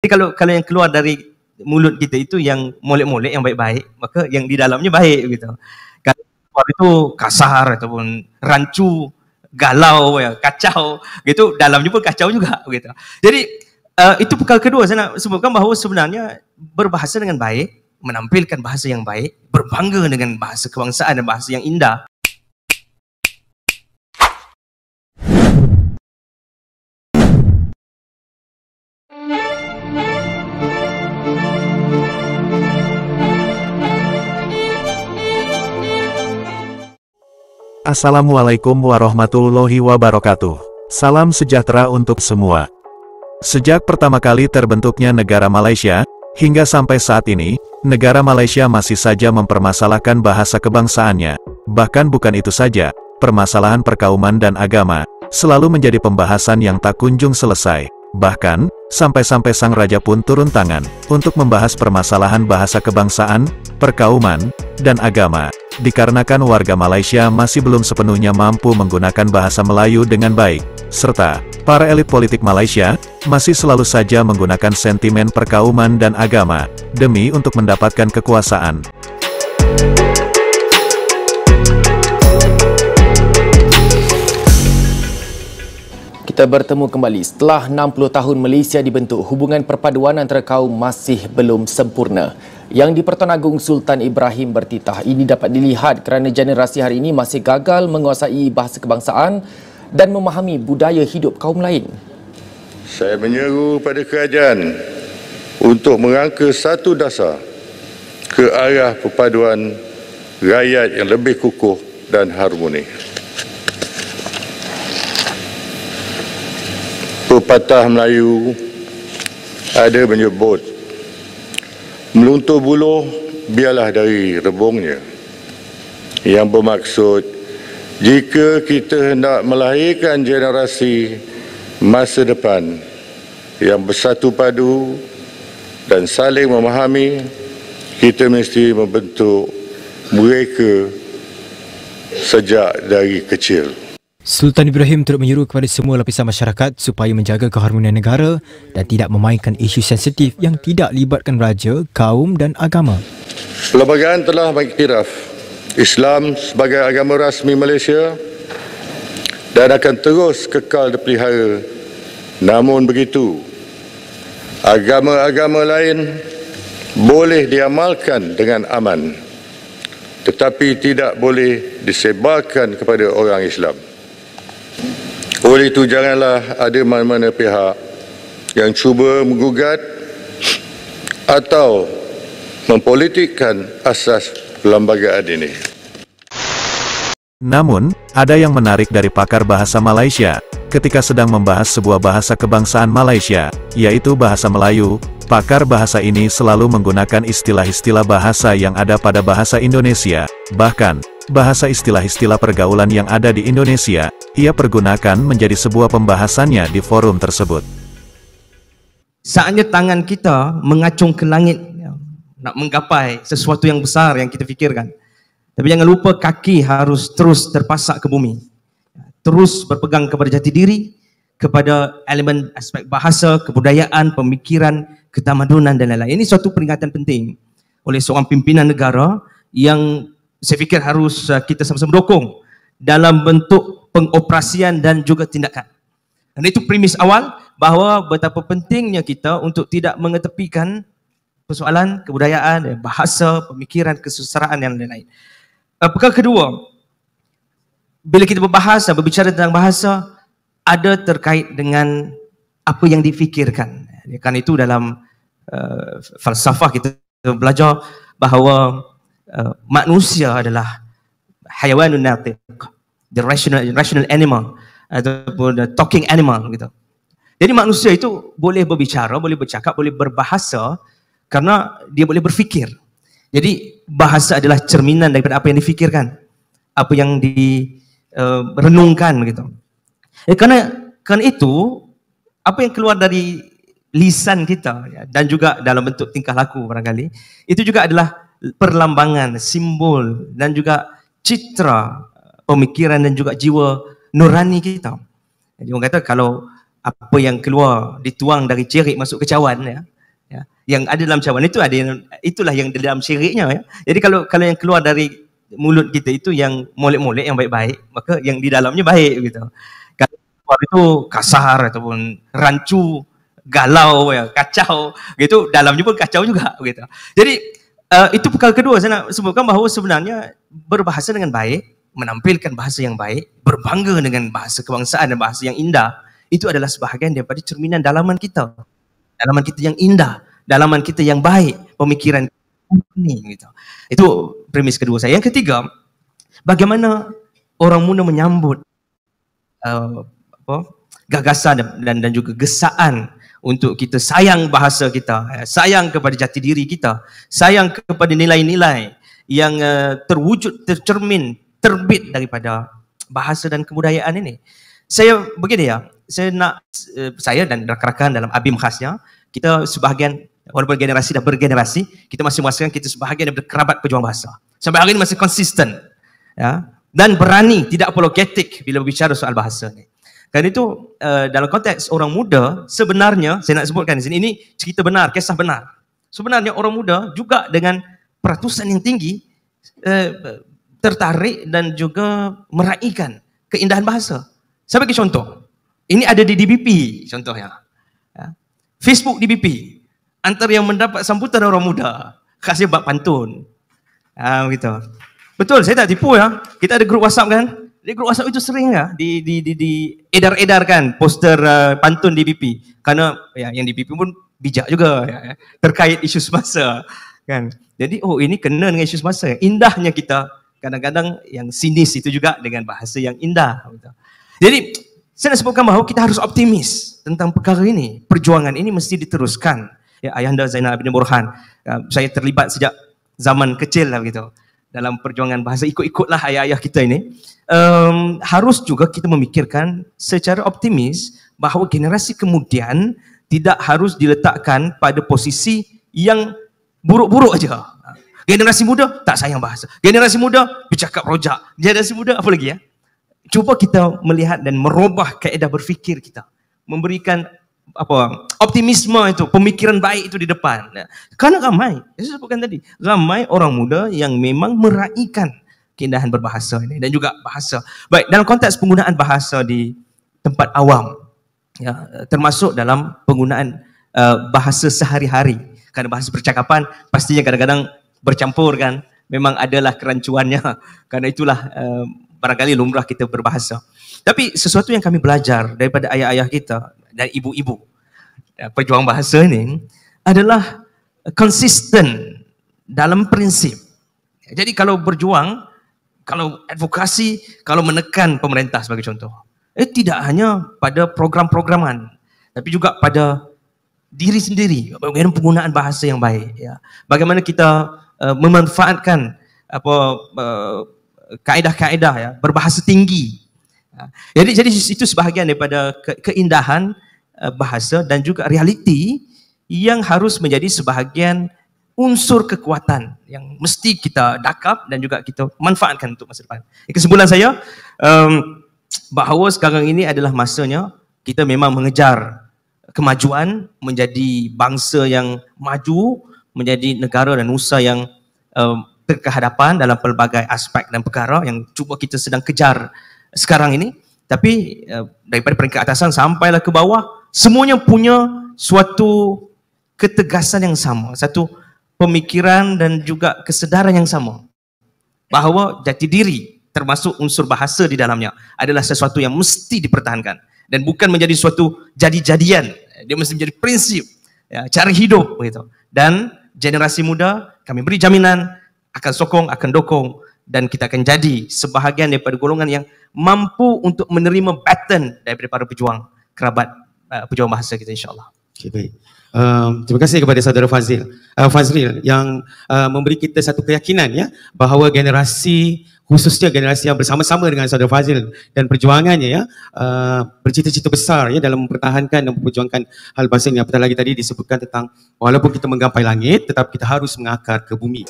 Jadi kalau yang keluar dari mulut kita itu yang molek-molek, yang baik-baik, maka yang di dalamnya baik gitu. Kalau keluar itu kasar ataupun rancu, galau, ya, kacau, gitu, dalamnya pun kacau juga gitu. Jadi itu perkara kedua saya nak sebutkan bahawa sebenarnya berbahasa dengan baik, menampilkan bahasa yang baik, berbangga dengan bahasa kebangsaan dan bahasa yang indah. Assalamualaikum warahmatullahi wabarakatuh. Salam sejahtera untuk semua. Sejak pertama kali terbentuknya negara Malaysia, hingga sampai saat ini, negara Malaysia masih saja mempermasalahkan bahasa kebangsaannya. Bahkan bukan itu saja, permasalahan perkauman dan agama selalu menjadi pembahasan yang tak kunjung selesai. Bahkan, sampai-sampai sang raja pun turun tangan untuk membahas permasalahan bahasa kebangsaan, perkauman, dan agama. Dikarenakan warga Malaysia masih belum sepenuhnya mampu menggunakan bahasa Melayu dengan baik, serta para elit politik Malaysia masih selalu saja menggunakan sentimen perkauman dan agama demi untuk mendapatkan kekuasaan. Kita bertemu kembali. Setelah 60 tahun Malaysia dibentuk, hubungan perpaduan antara kaum masih belum sempurna. Yang di-Pertuan Agong Sultan Ibrahim bertitah, ini dapat dilihat kerana generasi hari ini masih gagal menguasai bahasa kebangsaan dan memahami budaya hidup kaum lain. Saya menyeru pada kerajaan untuk merangka satu dasar ke arah perpaduan rakyat yang lebih kukuh dan harmoni. Pepatah Melayu ada menyebut, meluntur buluh biarlah dari rebungnya. Yang bermaksud, jika kita hendak melahirkan generasi masa depan yang bersatu padu dan saling memahami, kita mesti membentuk mereka sejak dari kecil. Sultan Ibrahim turut menyeru kepada semua lapisan masyarakat supaya menjaga keharmonian negara dan tidak memainkan isu sensitif yang tidak libatkan raja, kaum dan agama. Perlembagaan telah mengiktiraf Islam sebagai agama rasmi Malaysia dan akan terus kekal dipelihara. Namun begitu, agama-agama lain boleh diamalkan dengan aman, tetapi tidak boleh disebarkan kepada orang Islam. Oleh itu, janganlah ada mana-mana pihak yang cuba menggugat atau mempolitikkan asas perlembagaan ini. Namun, ada yang menarik dari pakar bahasa Malaysia, ketika sedang membahas sebuah bahasa kebangsaan Malaysia, yaitu bahasa Melayu. Pakar bahasa ini selalu menggunakan istilah-istilah bahasa yang ada pada bahasa Indonesia. Bahkan, bahasa istilah-istilah pergaulan yang ada di Indonesia, ia pergunakan menjadi sebuah pembahasannya di forum tersebut. Saatnya tangan kita mengacung ke langit, nak menggapai sesuatu yang besar yang kita fikirkan. Tapi jangan lupa kaki harus terus terpasak ke bumi. Terus berpegang kepada jati diri, kepada elemen aspek bahasa, kebudayaan, pemikiran, ketamadunan dan lain-lain. Ini suatu peringatan penting oleh seorang pimpinan negara yang saya fikir harus kita sama-sama dukung dalam bentuk pengoperasian dan juga tindakan. Dan itu premis awal bahawa betapa pentingnya kita untuk tidak mengetepikan persoalan kebudayaan, bahasa, pemikiran, kesusastraan dan lain-lain. Perkara kedua, bila kita berbicara tentang bahasa, ada terkait dengan apa yang difikirkan. Kan itu dalam falsafah kita belajar bahawa manusia adalah hayawanun natiq, the rational animal ataupun the talking animal gitu. Jadi manusia itu boleh berbicara, boleh bercakap, boleh berbahasa karena dia boleh berfikir. Jadi bahasa adalah cerminan daripada apa yang difikirkan, apa yang direnungkan begitu. Kerana itu apa yang keluar dari lisan kita dan juga dalam bentuk tingkah laku barangkali itu juga adalah perlambangan, simbol dan juga citra pemikiran dan juga jiwa nurani kita. Jadi orang kata kalau apa yang keluar dituang dari cerik masuk ke cawan ya. Ya, yang ada dalam cawan itu itulah yang dalam ceriknya ya. Jadi kalau yang keluar dari mulut kita itu yang molek-molek yang baik-baik, maka yang di dalamnya baik gitu. Kalau keluar itu kasar ataupun rancu, galau ya, kacau gitu, dalamnya pun kacau juga gitu. Jadi itu perkara kedua saya nak sebutkan bahawa sebenarnya berbahasa dengan baik, menampilkan bahasa yang baik, berbangga dengan bahasa kebangsaan dan bahasa yang indah, itu adalah sebahagian daripada cerminan dalaman kita. Dalaman kita yang indah, dalaman kita yang baik, pemikiran ini gitu. Itu premis kedua saya. Yang ketiga, bagaimana orang muda menyambut gagasan dan juga gesaan untuk kita sayang bahasa kita, sayang kepada jati diri kita, sayang kepada nilai-nilai yang terwujud, tercermin, terbit daripada bahasa dan kebudayaan ini. Saya begini ya, saya dan rakan-rakan dalam ABIM khasnya, kita sebahagian, walaupun generasi dah bergenerasi, kita masih merasakan kita sebahagian daripada kerabat pejuang bahasa. Sampai hari ini masih konsisten ya, dan berani, tidak apologetik bila berbicara soal bahasa ini. Kerana itu dalam konteks orang muda, sebenarnya saya nak sebutkan di sini, ini cerita benar, kisah benar. Sebenarnya orang muda juga dengan peratusan yang tinggi tertarik dan juga meraihkan keindahan bahasa. Saya bagi contoh. Ini ada di DBP contohnya. Ya. Facebook DBP. Antara yang mendapat sambutan orang muda, khasnya bab pantun. Gitu. Betul, saya tak tipu ya. Kita ada grup WhatsApp kan? Di grup WhatsApp itu sering ya di edar-edarkan poster pantun DBP. Karena ya, yang DBP pun bijak juga ya, terkait isu semasa kan. Jadi ini kena dengan isu semasa. Indahnya kita kadang-kadang yang sinis itu juga dengan bahasa yang indah. Jadi saya nak sebutkan bahawa kita harus optimis tentang perkara ini. Perjuangan ini mesti diteruskan. Ya, Ayahanda Zainal Abidin Burhan, saya terlibat sejak zaman kecil lah begitu dalam perjuangan bahasa, ikut-ikutlah ayah-ayah kita ini. Harus juga kita memikirkan secara optimis bahawa generasi kemudian tidak harus diletakkan pada posisi yang buruk-buruk aja. Generasi muda tak sayang bahasa. Generasi muda bercakap rojak. Generasi muda apa lagi ya? Cuba kita melihat dan merubah kaedah berfikir kita. Memberikan optimisme itu, pemikiran baik itu di depan. Karena ramai, saya sebutkan tadi, ramai orang muda yang memang meraihkan keindahan berbahasa ini dan juga bahasa. Baik, dalam konteks penggunaan bahasa di tempat awam, ya, termasuk dalam penggunaan bahasa sehari-hari. Karena bahasa percakapan pastinya kadang-kadang bercampur kan, memang adalah kerancuannya. Karena itulah barangkali lumrah kita berbahasa. Tapi sesuatu yang kami belajar daripada ayah-ayah kita dan ibu-ibu pejuang bahasa ini adalah konsisten dalam prinsip. Jadi kalau berjuang, kalau advokasi, kalau menekan pemerintah sebagai contoh, tidak hanya pada program-programan, tapi juga pada diri sendiri, bagaimana penggunaan bahasa yang baik, ya. Bagaimana kita memanfaatkan kaedah-kaedah ya, berbahasa tinggi. Jadi itu sebahagian daripada keindahan bahasa dan juga realiti yang harus menjadi sebahagian unsur kekuatan yang mesti kita dakap dan juga kita manfaatkan untuk masa depan. Kesimpulan saya, bahawa sekarang ini adalah masanya kita memang mengejar kemajuan, menjadi bangsa yang maju, menjadi negara dan nusa yang berkehadapan dalam pelbagai aspek dan perkara yang cuba kita sedang kejar sekarang ini. Tapi daripada peringkat atasan sampailah ke bawah, semuanya punya suatu ketegasan yang sama, satu pemikiran dan juga kesedaran yang sama, bahawa jati diri termasuk unsur bahasa di dalamnya adalah sesuatu yang mesti dipertahankan dan bukan menjadi suatu jadi-jadian. Dia mesti menjadi prinsip, ya, cara hidup begitu. Dan generasi muda kami beri jaminan akan sokong, akan dokong, dan kita akan jadi sebahagian daripada golongan yang mampu untuk menerima baton daripada para pejuang, kerabat pejuang bahasa kita, insyaAllah. Okay, baik. Terima kasih kepada saudara Fazril yang memberi kita satu keyakinan ya bahawa generasi, khususnya generasi yang bersama-sama dengan saudara Fazril dan perjuangannya ya, bercita-cita besar ya dalam mempertahankan dan memperjuangkan hal bahasa ini. Apatah lagi tadi disebutkan tentang walaupun kita menggapai langit, tetapi kita harus mengakar ke bumi.